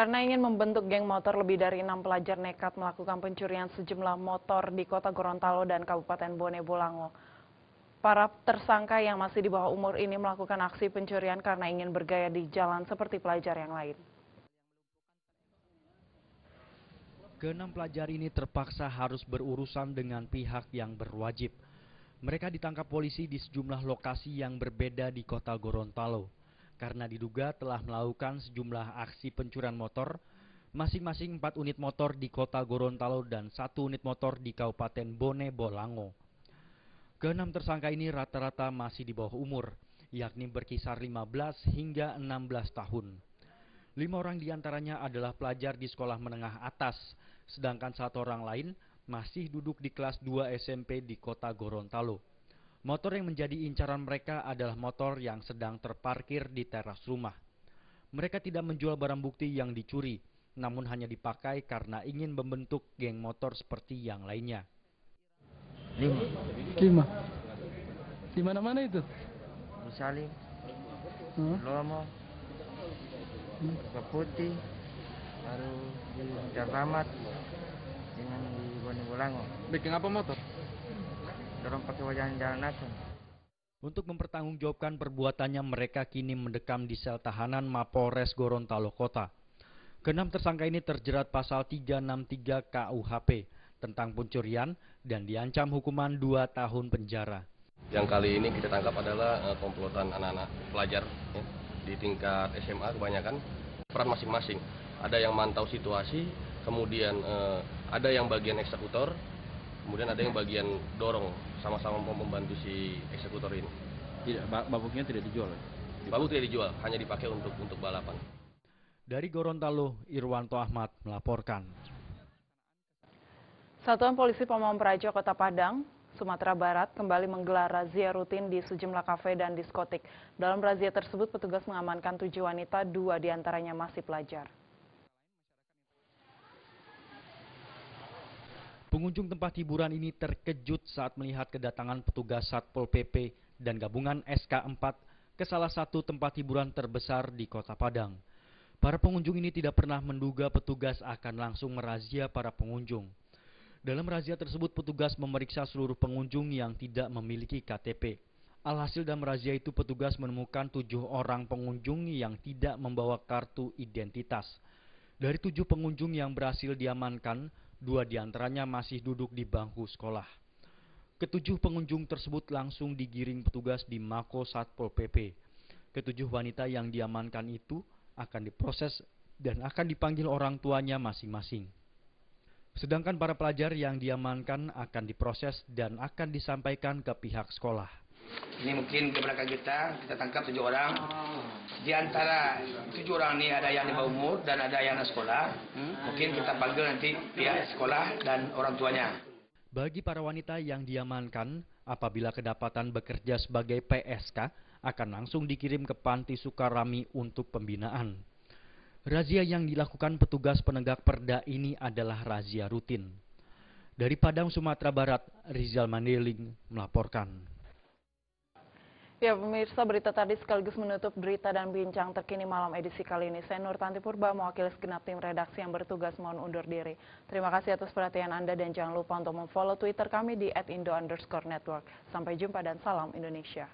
Karena ingin membentuk geng motor, lebih dari 6 pelajar nekat melakukan pencurian sejumlah motor di Kota Gorontalo dan Kabupaten Bone Bolango. Para tersangka yang masih di bawah umur ini melakukan aksi pencurian karena ingin bergaya di jalan seperti pelajar yang lain. Keenam pelajar ini terpaksa harus berurusan dengan pihak yang berwajib. Mereka ditangkap polisi di sejumlah lokasi yang berbeda di Kota Gorontalo karena diduga telah melakukan sejumlah aksi pencurian motor, masing-masing 4 unit motor di Kota Gorontalo dan 1 unit motor di Kabupaten Bone Bolango. Keenam tersangka ini rata-rata masih di bawah umur, yakni berkisar 15 hingga 16 tahun. 5 orang diantaranya adalah pelajar di sekolah menengah atas, sedangkan 1 orang lain masih duduk di kelas 2 SMP di Kota Gorontalo. Motor yang menjadi incaran mereka adalah motor yang sedang terparkir di teras rumah. Mereka tidak menjual barang bukti yang dicuri, namun hanya dipakai karena ingin membentuk geng motor seperti yang lainnya. 5. Di mana-mana itu? Salim, Lomo, Putih, baru di Ramat dengan di Bone Bolango. Bikin apa motor? Dorong pakai jalan aja. Untuk mempertanggungjawabkan perbuatannya, mereka kini mendekam di sel tahanan Mapolres Gorontalo Kota. Keenam tersangka ini terjerat pasal 363 KUHP tentang pencurian dan diancam hukuman 2 tahun penjara. Yang kali ini kita tangkap adalah komplotan anak-anak pelajar ya, di tingkat SMA kebanyakan, peran masing-masing. Ada yang mantau situasi, kemudian ada yang bagian eksekutor, kemudian ada yang bagian dorong, sama-sama membantu si eksekutor ini. Tidak, babuknya tidak dijual. Babuk tidak dijual, hanya dipakai untuk balapan. Dari Gorontalo, Irwanto Ahmad melaporkan. Satuan Polisi Pamong Praja Kota Padang, Sumatera Barat kembali menggelar razia rutin di sejumlah kafe dan diskotik. Dalam razia tersebut, petugas mengamankan 7 wanita, 2 diantaranya masih pelajar. Pengunjung tempat hiburan ini terkejut saat melihat kedatangan petugas Satpol PP dan gabungan SK4 ke salah satu tempat hiburan terbesar di Kota Padang. Para pengunjung ini tidak pernah menduga petugas akan langsung merazia para pengunjung. Dalam razia tersebut, petugas memeriksa seluruh pengunjung yang tidak memiliki KTP. Alhasil dalam razia itu, petugas menemukan 7 orang pengunjung yang tidak membawa kartu identitas. Dari 7 pengunjung yang berhasil diamankan, 2 diantaranya masih duduk di bangku sekolah. Ketujuh pengunjung tersebut langsung digiring petugas di Mako Satpol PP. Ketujuh wanita yang diamankan itu akan diproses dan akan dipanggil orang tuanya masing-masing. Sedangkan para pelajar yang diamankan akan diproses dan akan disampaikan ke pihak sekolah. Ini mungkin ke belakang kita tangkap 7 orang. Di antara 7 orang ini ada yang di bawah umur dan ada yang anak sekolah. Mungkin kita panggil nanti pihak sekolah dan orang tuanya. Bagi para wanita yang diamankan, apabila kedapatan bekerja sebagai PSK, akan langsung dikirim ke Panti Sukarami untuk pembinaan. Razia yang dilakukan petugas penegak perda ini adalah razia rutin. Dari Padang, Sumatera Barat, Rizal Mandeling melaporkan. Ya pemirsa, berita tadi sekaligus menutup berita dan bincang terkini malam edisi kali ini. Saya Nur Tanti Purba, mewakili segenap tim redaksi yang bertugas mohon undur diri. Terima kasih atas perhatian Anda dan jangan lupa untuk memfollow Twitter kami di @indo_network. Sampai jumpa dan salam Indonesia.